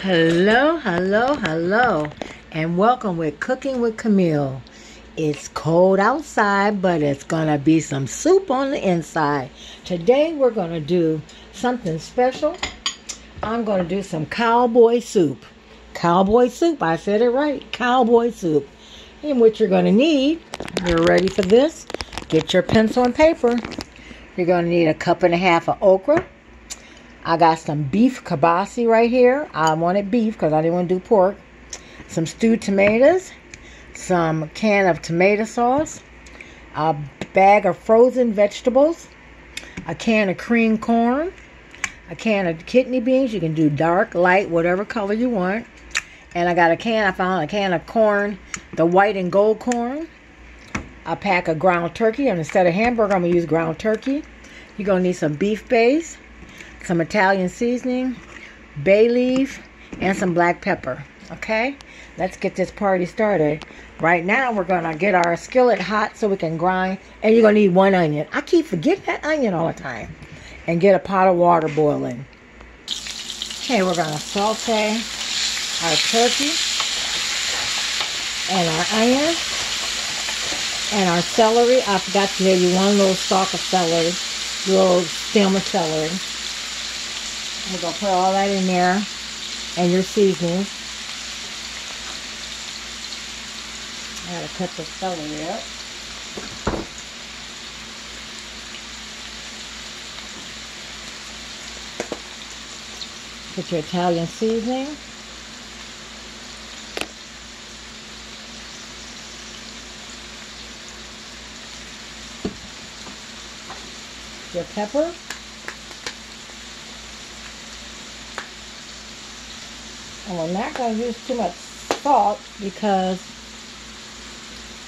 Hello, hello, hello, and welcome with Cooking with Camille. It's cold outside, but it's gonna be some soup on the inside. Today we're gonna do something special. I'm gonna do some cowboy soup. Cowboy soup, I said it right, cowboy soup. And what you're gonna need, you're ready for this? Get your pencil and paper. You're gonna need 1.5 cups of okra. I got some beef kielbasa right here. I wanted beef because I didn't want to do pork. Some stewed tomatoes. Some can of tomato sauce. A bag of frozen vegetables. A can of cream corn. A can of kidney beans. You can do dark, light, whatever color you want. And I found a can of corn, the white and gold corn. A pack of ground turkey. And instead of hamburger, I'm going to use ground turkey. You're going to need some beef base, some Italian seasoning, bay leaf, and some black pepper. Okay, let's get this party started. Right now, we're going to get our skillet hot so we can grind. And you're going to need 1 onion. I keep forgetting that onion all the time. And get a pot of water boiling. Okay, we're going to saute our turkey and our onion and our celery. I forgot to give you one little stalk of celery, little stem of celery. We're going to put all that in there and your seasonings. I gotta cut the celery up. Put your Italian seasoning. Your pepper. And we're not going to use too much salt because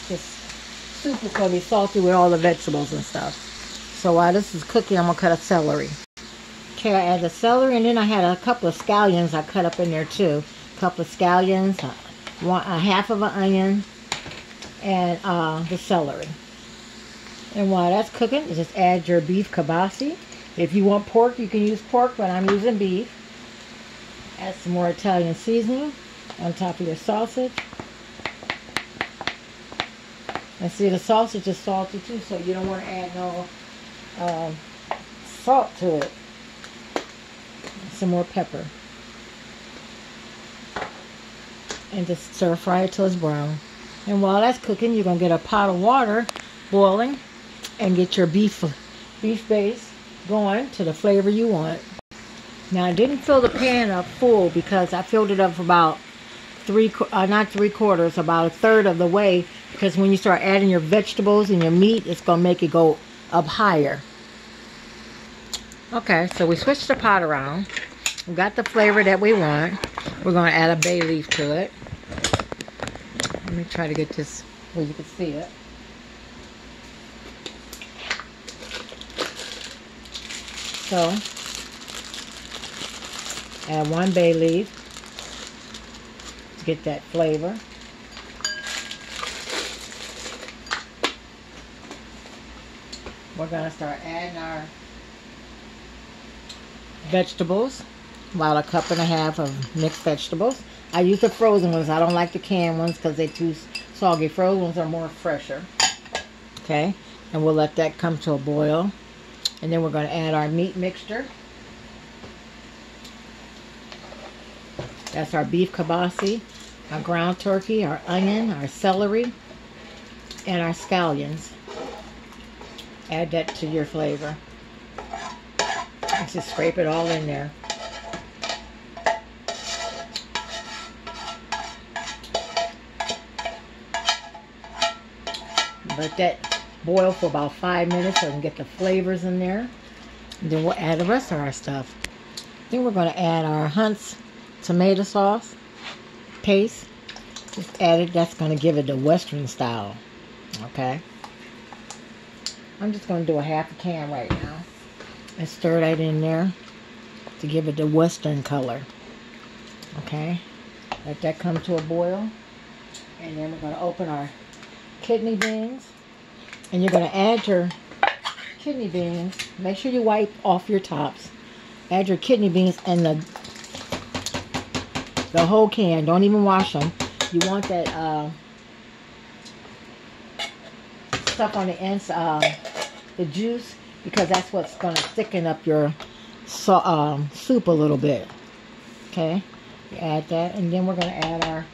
this soup is going to be salty with all the vegetables and stuff. So while this is cooking, I'm going to cut a celery. Okay, I add the celery, and then I had a couple of scallions I cut up in there too. A couple of scallions, a half of an onion, and the celery. And while that's cooking, just add your beef kielbasa. If you want pork, you can use pork, but I'm using beef. Add some more Italian seasoning on top of your sausage. And see, the sausage is salty too, so you don't want to add no salt to it. Some more pepper. And just stir fry it till it's brown. And while that's cooking, you're going to get a pot of water boiling and get your beef base going to the flavor you want. Now, I didn't fill the pan up full because I filled it up for about not 3/4, about 1/3 of the way, because when you start adding your vegetables and your meat, it's going to make it go up higher. Okay, so we switched the pot around. We got the flavor that we want. We're going to add a bay leaf to it. Let me try to get this where you can see it. So, add 1 bay leaf to get that flavor. We're going to start adding our vegetables. About 1.5 cups of mixed vegetables. I use the frozen ones. I don't like the canned ones because they're too soggy. Frozen ones are more fresher. Okay, and we'll let that come to a boil. And then we're going to add our meat mixture. That's our beef kielbasa, our ground turkey, our onion, our celery, and our scallions. Add that to your flavor. Just scrape it all in there. Let that boil for about 5 minutes so we can get the flavors in there. And then we'll add the rest of our stuff. Then we're going to add our Hunt's tomato sauce paste. Just add it. That's going to give it the Western style. Okay. I'm just going to do a 1/2 can right now. And stir that in there to give it the Western color. Okay. Let that come to a boil. And then we're going to open our kidney beans. And you're going to add your kidney beans. Make sure you wipe off your tops. Add your kidney beans and the The whole can. Don't even wash them. You want that stuff on the inside, the juice, because that's what's going to thicken up your soup a little bit. Okay, you add that, and then we're going to add our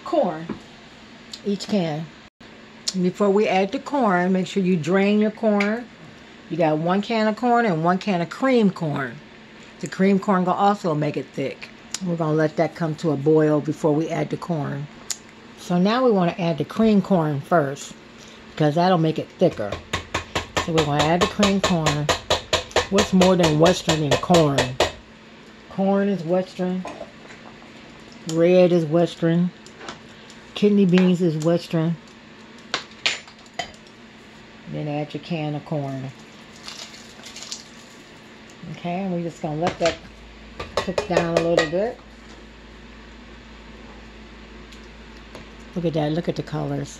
corn, each can. Before we add the corn, make sure you drain your corn. You got 1 can of corn and 1 can of cream corn. The cream corn will also make it thick. We're going to let that come to a boil before we add the corn. So now we want to add the cream corn first, because that'll make it thicker. So we're going to add the cream corn. What's more than Western than corn? Corn is Western. Red is Western. Kidney beans is Western. Then add your can of corn. Okay, and we're just going to let that cook down a little bit. Look at that. Look at the colors.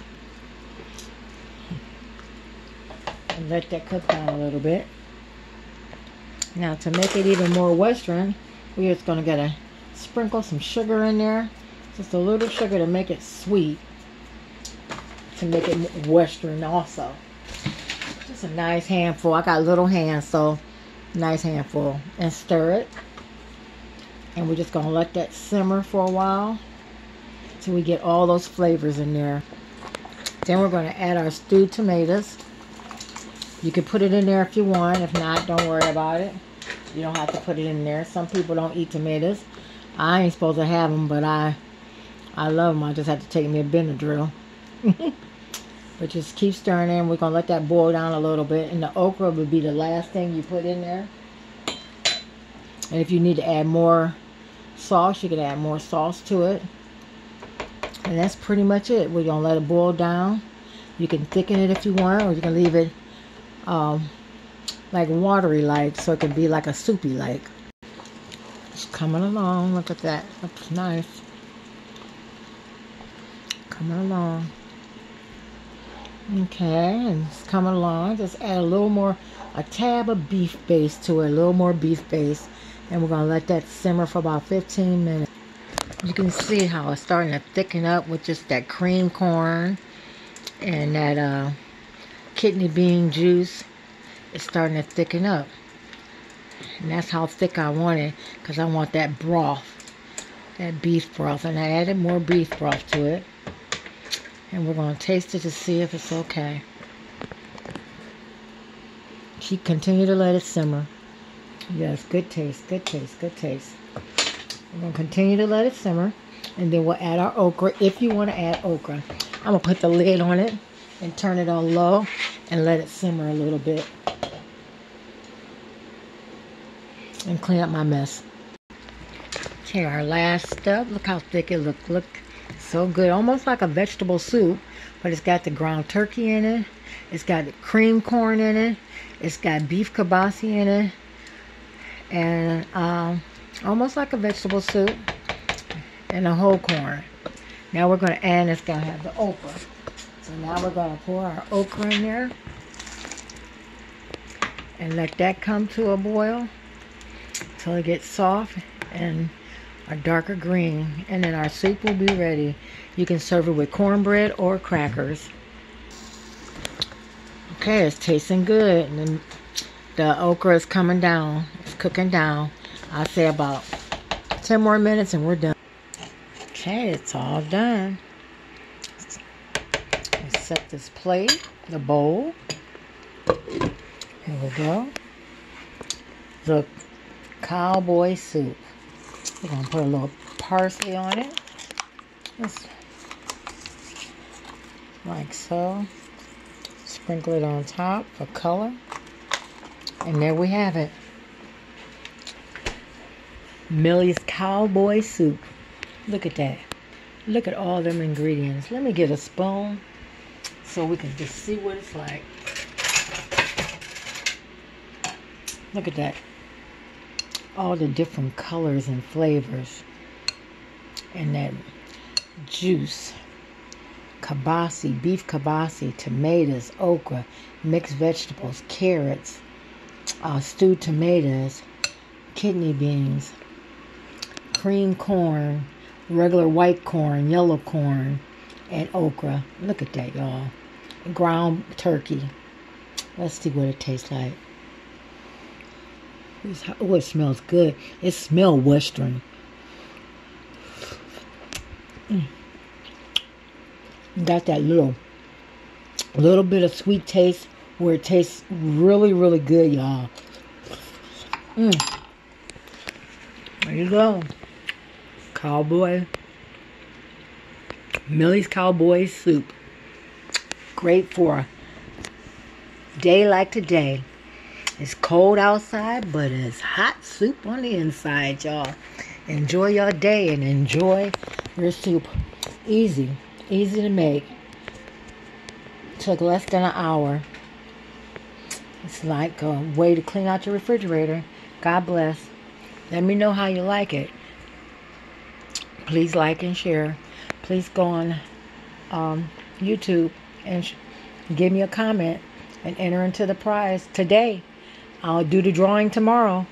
And let that cook down a little bit. Now, to make it even more Western, we're just going to sprinkle some sugar in there. Just a little sugar to make it sweet. To make it Western also. Just a nice handful. I got little hands, so nice handful. And stir it. And we're just going to let that simmer for a while till we get all those flavors in there. Then we're going to add our stewed tomatoes. You can put it in there if you want. If not, don't worry about it. You don't have to put it in there. Some people don't eat tomatoes. I ain't supposed to have them, but I love them. I just have to take me a Benadryl. But just keep stirring in. We're going to let that boil down a little bit. And the okra would be the last thing you put in there. And if you need to add more sauce, you can add more sauce to it. And that's pretty much it. We're going to let it boil down. You can thicken it if you want, or you can leave it like watery like, so it can be like a soupy like. It's coming along. Look at that. Looks nice. Coming along. Okay, and it's coming along. Just add a little more, a tab of beef base to it, a little more beef base. And we're going to let that simmer for about 15 minutes. You can see how it's starting to thicken up with just that cream corn and that kidney bean juice. It's starting to thicken up. And that's how thick I want it, because I want that broth, that beef broth. And I added more beef broth to it. And we're going to taste it to see if it's okay. Continue to let it simmer. Yes, good taste, good taste, good taste. We're going to continue to let it simmer. And then we'll add our okra, if you want to add okra. I'm going to put the lid on it and turn it on low and let it simmer a little bit. And clean up my mess. Okay, our last step. Look how thick it looks. Look, so good. Almost like a vegetable soup. But it's got the ground turkey in it. It's got the cream corn in it. It's got beef kielbasa in it. And almost like a vegetable soup. And a whole corn. Now we're going to add, it's going to have the okra. So now we're going to pour our okra in there. And let that come to a boil. Until it gets soft and a darker green. And then our soup will be ready. You can serve it with cornbread or crackers. Okay, it's tasting good. And then the okra is coming down. It's cooking down. I'll say about 10 more minutes and we're done. Okay, it's all done. Let's set this plate, the bowl. Here we go. The Cowboys Soup. We're going to put a little parsley on it. Just like so. Sprinkle it on top for color. And there we have it. Millie's Cowboys Soup. Look at that. Look at all them ingredients. Let me get a spoon so we can just see what it's like. Look at that. All the different colors and flavors. And that juice. Kielbasa, beef kielbasa, tomatoes, okra, mixed vegetables, carrots, stewed tomatoes, kidney beans, cream corn, regular white corn, yellow corn, and okra. Look at that, y'all. Ground turkey. Let's see what it tastes like. Oh, it smells good. It smells Western. Got that little bit of sweet taste where it tastes really, really good, y'all. There you go. Millie's Cowboys Soup. Great for a day like today. It's cold outside, but it's hot soup on the inside, y'all. Enjoy your day and enjoy your soup. Easy to make. Took less than an hour. It's like a way to clean out your refrigerator. God bless. Let me know how you like it. Please like and share. Please go on YouTube and give me a comment and enter into the prize today. I'll do the drawing tomorrow.